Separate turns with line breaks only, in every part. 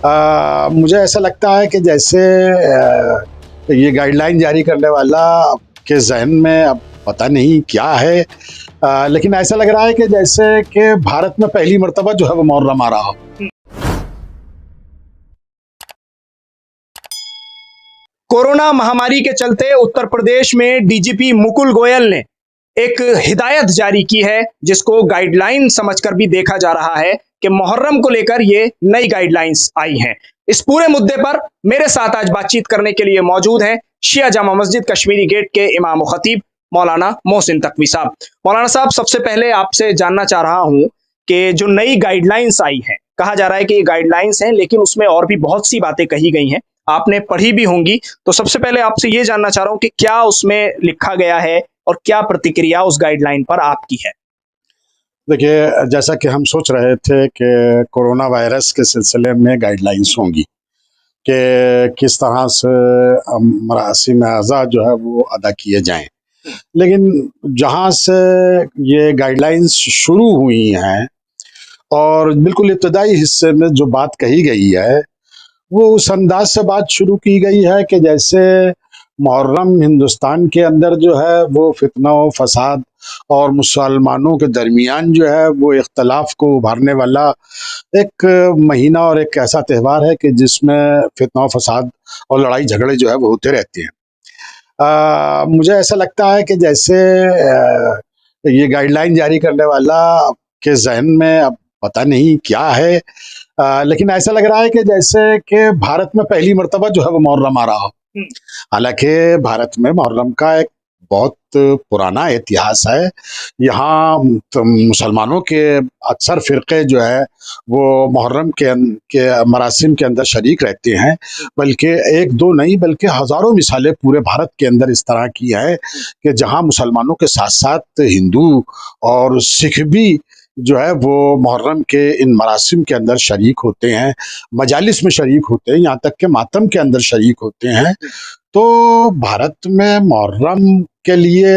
मुझे ऐसा लगता है कि जैसे ये गाइडलाइन जारी करने वाला के जहन में अब पता नहीं क्या है। लेकिन ऐसा लग रहा है कि जैसे कि भारत में पहली मर्तबा जो है वो मुहर्रम आ रहा हो।
कोरोना महामारी के चलते उत्तर प्रदेश में डीजीपी मुकुल गोयल ने एक हिदायत जारी की है, जिसको गाइडलाइन समझकर भी देखा जा रहा है कि मुहर्रम को लेकर ये नई गाइडलाइंस आई हैं। इस पूरे मुद्दे पर मेरे साथ आज बातचीत करने के लिए मौजूद हैं शिया जामा मस्जिद कश्मीरी गेट के इमाम व खतीब मौलाना मोहसिन तकवी साहब। मौलाना साहब, सबसे पहले आपसे जानना चाह रहा हूं कि जो नई गाइडलाइंस आई हैं, कहा जा रहा है कि ये गाइडलाइंस हैं लेकिन उसमें और भी बहुत सी बातें कही गई हैं, आपने पढ़ी भी होंगी, तो सबसे पहले आपसे ये जानना चाह रहा हूं कि क्या उसमें लिखा गया है और क्या प्रतिक्रिया उस गाइडलाइन पर आपकी है।
देखिए, जैसा कि हम सोच रहे थे कि कोरोना वायरस के सिलसिले में गाइडलाइंस होंगी कि किस तरह से मरासिम अज़ा जो है वो अदा किए जाएं, लेकिन जहां से ये गाइडलाइंस शुरू हुई हैं और बिल्कुल इब्तदाई हिस्से में जो बात कही गई है वो उस अंदाज से बात शुरू की गई है कि जैसे मुहर्रम हिंदुस्तान के अंदर जो है वो फितना व फसाद और मुसलमानों के दरमियान जो है वो इख्तलाफ को उभारने वाला एक महीना और एक ऐसा त्यौहार है कि जिसमें फितना व फसाद और लड़ाई झगड़े जो है वो होते रहते हैं। मुझे ऐसा लगता है कि जैसे ये गाइडलाइन जारी करने वाला के जहन में अब पता नहीं क्या है। लेकिन ऐसा लग रहा है कि जैसे कि भारत में पहली मर्तबा जो है वो मुहर्रम आ रहा हो। हालांकि भारत में मुहर्रम का एक बहुत पुराना इतिहास है। यहाँ तो मुसलमानों के अक्सर फ़िरक़े जो है वो मुहर्रम के मरासिम के अंदर शरीक रहते हैं, बल्कि एक दो नहीं बल्कि हज़ारों मिसालें पूरे भारत के अंदर इस तरह की है कि जहाँ मुसलमानों के साथ साथ हिंदू और सिख भी जो है वो मुहर्रम के इन मरासिम के अंदर शरीक होते हैं, मजालिस में शरीक होते हैं, यहाँ तक कि मातम के अंदर शरीक होते हैं। तो भारत में मुहर्रम के लिए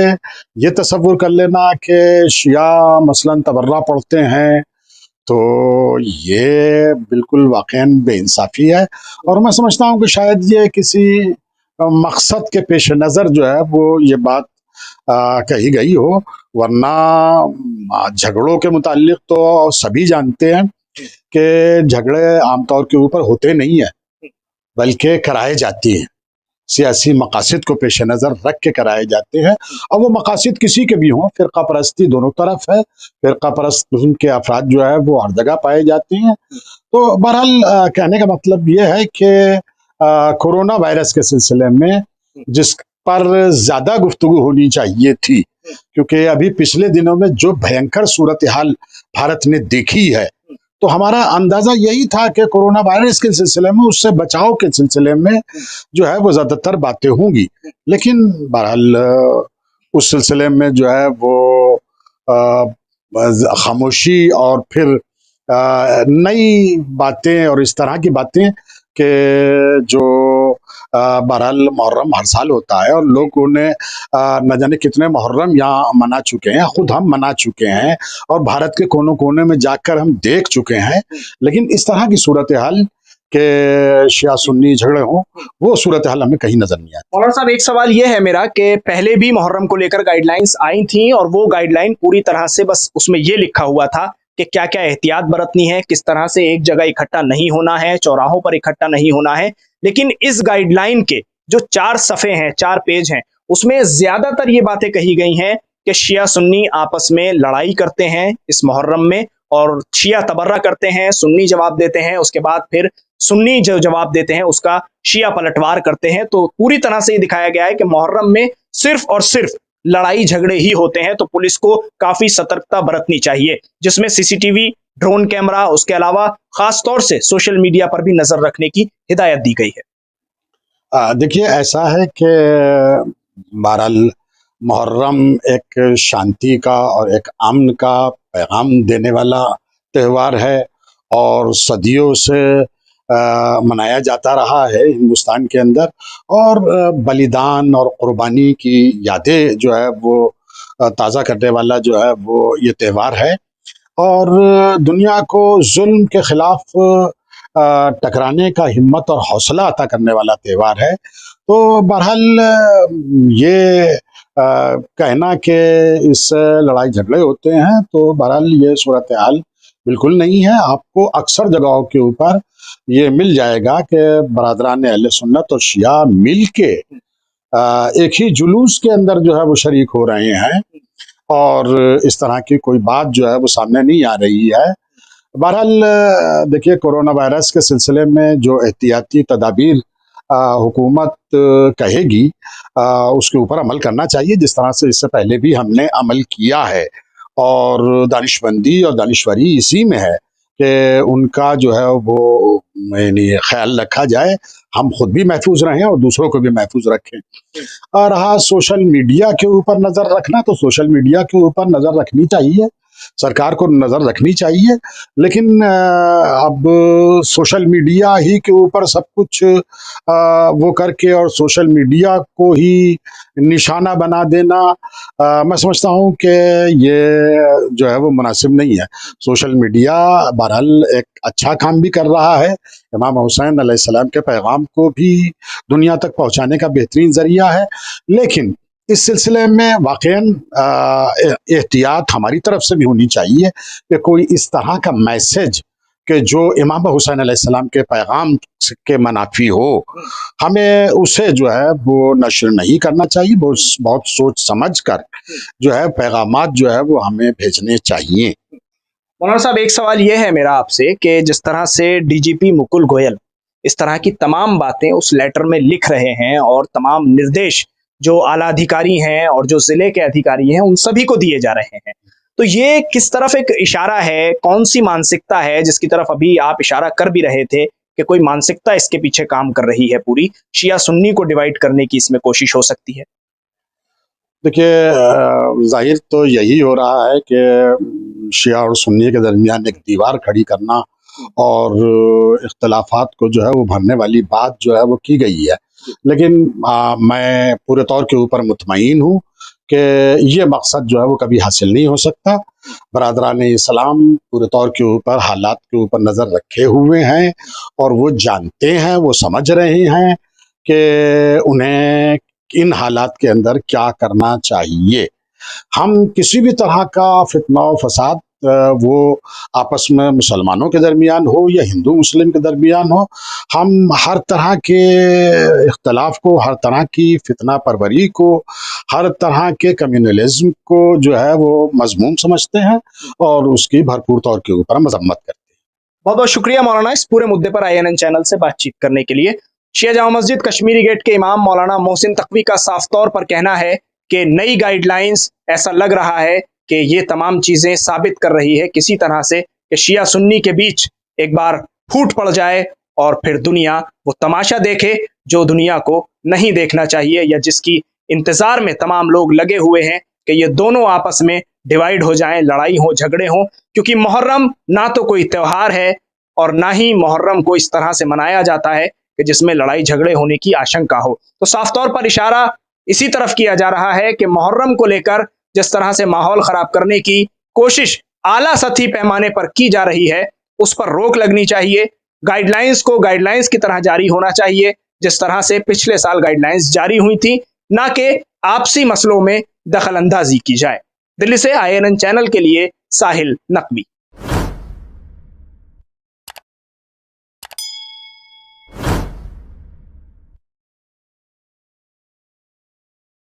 ये तसव्वुर कर लेना कि शिया मसलन तबर्रा पढ़ते हैं, तो ये बिल्कुल वाक़ईन बेइंसाफ़ी है। और मैं समझता हूँ कि शायद ये किसी मकसद के पेश नज़र जो है वो ये बात कही गई हो, वरना झगड़ों के मुताल्लिक तो सभी जानते हैं कि झगड़े आमतौर के ऊपर होते नहीं है बल्कि कराए जाते हैं, सियासी मकासद को पेश नज़र रख के कराए जाते हैं। और वो मकासद किसी के भी हों, फ़िरका परस्ती दोनों तरफ है, फ़िरका परस्त किस्म के अफराद जो है वो हर जगह पाए जाते हैं। तो बहरहाल कहने का मतलब ये है कि कोरोना वायरस के सिलसिले में जिस पर ज़्यादा गुफ्तगू होनी चाहिए थी, क्योंकि अभी पिछले दिनों में जो भयंकर सूरत हाल भारत ने देखी है, तो हमारा अंदाज़ा यही था कि कोरोना वायरस के सिलसिले में, उससे बचाव के सिलसिले में जो है वो ज़्यादातर बातें होंगी। लेकिन बहरहाल उस सिलसिले में जो है वो खामोशी और फिर नई बातें और इस तरह की बातें कि जो बहरहाल मुहर्रम हर साल होता है और लोगों ने न जाने कितने मुहर्रम यहाँ मना चुके हैं, खुद हम मना चुके हैं और भारत के कोनों कोने में जाकर हम देख चुके हैं। लेकिन इस तरह की सूरत हाल के शिया सुन्नी झगड़े हों, वो सूरत हाल हमें कहीं नजर नहीं आती।
मौलाना साहब, एक सवाल ये है मेरा कि पहले भी मुहर्रम को लेकर गाइडलाइंस आई थी और वो गाइडलाइन पूरी तरह से बस उसमें ये लिखा हुआ था कि क्या क्या एहतियात बरतनी है, किस तरह से एक जगह इकट्ठा नहीं होना है, चौराहों पर इकट्ठा नहीं होना है। लेकिन इस गाइडलाइन के जो 4 सफ़े हैं, 4 पेज हैं, उसमें ज्यादातर ये बातें कही गई हैं कि शिया सुन्नी आपस में लड़ाई करते हैं इस मुहर्रम में, और शिया तबर्रा करते हैं, सुन्नी जवाब देते हैं, उसके बाद फिर सुन्नी जो जवाब देते हैं उसका शिया पलटवार करते हैं। तो पूरी तरह से ये दिखाया गया है कि मुहर्रम में सिर्फ और सिर्फ लड़ाई झगड़े ही होते हैं, तो पुलिस को काफी सतर्कता बरतनी चाहिए, जिसमें सीसीटीवी, ड्रोन कैमरा, उसके अलावा खास तौर से सोशल मीडिया पर भी नजर रखने की हिदायत दी गई है।
देखिए, ऐसा है कि बहरहाल मुहर्रम एक शांति का और एक अमन का पैगाम देने वाला त्यौहार है और सदियों से मनाया जाता रहा है हिंदुस्तान के अंदर। और बलिदान और कुर्बानी की यादें जो है वो ताज़ा करने वाला जो है वो ये त्यौहार है और दुनिया को जुल्म के खिलाफ टकराने का हिम्मत और हौसला अता करने वाला त्यौहार है। तो बहरहाल ये कहना कि इससे लड़ाई झगड़े होते हैं, तो बहरहाल ये सूरत हाल बिल्कुल नहीं है। आपको अक्सर जगहों के ऊपर ये मिल जाएगा कि बरादरान अहले सुन्नत और शिया मिल के एक ही जुलूस के अंदर जो है वो शरीक हो रहे हैं, और इस तरह की कोई बात जो है वो सामने नहीं आ रही है। बहरहाल देखिए, कोरोना वायरस के सिलसिले में जो एहतियाती तदाबीर हुकूमत कहेगी उसके ऊपर अमल करना चाहिए, जिस तरह से इससे पहले भी हमने अमल किया है। और दानिशमंदी और दानिशवरी इसी में है कि उनका जो है वो यानी ख्याल रखा जाए, हम खुद भी महफूज रहें और दूसरों को भी महफूज रखें। और रहा सोशल मीडिया के ऊपर नज़र रखना, तो सोशल मीडिया के ऊपर नज़र रखनी चाहिए, सरकार को नज़र रखनी चाहिए, लेकिन अब सोशल मीडिया ही के ऊपर सब कुछ वो करके और सोशल मीडिया को ही निशाना बना देना, मैं समझता हूँ कि ये जो है वो मुनासिब नहीं है। सोशल मीडिया बहरहाल एक अच्छा काम भी कर रहा है, इमाम हुसैन अलैहिस्सलाम के पैगाम को भी दुनिया तक पहुँचाने का बेहतरीन ज़रिया है, लेकिन इस सिलसिले में वाक़ईन एहतियात हमारी तरफ से भी होनी चाहिए कि कोई इस तरह का मैसेज कि जो इमाम हुसैन अलैहिस्सलाम के पैगाम के मनाफी हो, हमें उसे जो है वो नश्र नहीं करना चाहिए। बहुत सोच समझ कर जो है पैगामात जो है वो हमें भेजने चाहिए।
मौलाना साहब, एक सवाल ये है मेरा आपसे कि जिस तरह से डीजीपी मुकुल गोयल इस तरह की तमाम बातें उस लेटर में लिख रहे हैं और तमाम निर्देश जो आला अधिकारी हैं और जो जिले के अधिकारी हैं उन सभी को दिए जा रहे हैं, तो ये किस तरफ एक इशारा है, कौन सी मानसिकता है जिसकी तरफ अभी आप इशारा कर भी रहे थे कि कोई मानसिकता इसके पीछे काम कर रही है, पूरी शिया सुन्नी को डिवाइड करने की इसमें कोशिश हो सकती है?
देखिए, जाहिर तो यही हो रहा है कि शिया और सुन्नी के दरमियान एक दीवार खड़ी करना और इख्तलाफात को जो है वो भरने वाली बात जो है वो की गई है। लेकिन मैं पूरे तौर के ऊपर मुतमईन हूँ कि ये मकसद जो है वो कभी हासिल नहीं हो सकता। बरादरान इस्लाम पूरे तौर के ऊपर हालात के ऊपर नज़र रखे हुए हैं और वो जानते हैं, वो समझ रहे हैं कि उन्हें इन हालात के अंदर क्या करना चाहिए। हम किसी भी तरह का फितना और फसाद वो आपस में मुसलमानों के दरमियान हो या हिंदू मुस्लिम के दरमियान हो, हम हर तरह के इख्तलाफ को, हर तरह की फितना परवरी को, हर तरह के कम्युनलिज्म को जो है वो मजमूम समझते हैं और उसकी भरपूर तौर के ऊपर मजम्मत करते हैं।
बहुत बहुत शुक्रिया मौलाना इस पूरे मुद्दे पर INN चैनल से बातचीत करने के लिए। शिया जामा मस्जिद कश्मीरी गेट के इमाम मौलाना मोहसिन तकवी का साफ तौर पर कहना है कि नई गाइडलाइंस, ऐसा लग रहा है कि ये तमाम चीजें साबित कर रही है किसी तरह से कि शिया सुन्नी के बीच एक बार फूट पड़ जाए और फिर दुनिया वो तमाशा देखे जो दुनिया को नहीं देखना चाहिए, या जिसकी इंतजार में तमाम लोग लगे हुए हैं कि ये दोनों आपस में डिवाइड हो जाएं, लड़ाई हो, झगड़े हों। क्योंकि मुहर्रम ना तो कोई त्यौहार है और ना ही मुहर्रम को इस तरह से मनाया जाता है कि जिसमें लड़ाई झगड़े होने की आशंका हो। तो साफ तौर पर इशारा इसी तरफ किया जा रहा है कि मुहर्रम को लेकर जिस तरह से माहौल खराब करने की कोशिश आला सतही पैमाने पर की जा रही है, उस पर रोक लगनी चाहिए। गाइडलाइंस को गाइडलाइंस की तरह जारी होना चाहिए जिस तरह से पिछले साल गाइडलाइंस जारी हुई थी, ना कि आपसी मसलों में दखल अंदाजी की जाए। दिल्ली से INN चैनल के लिए साहिल नकवी।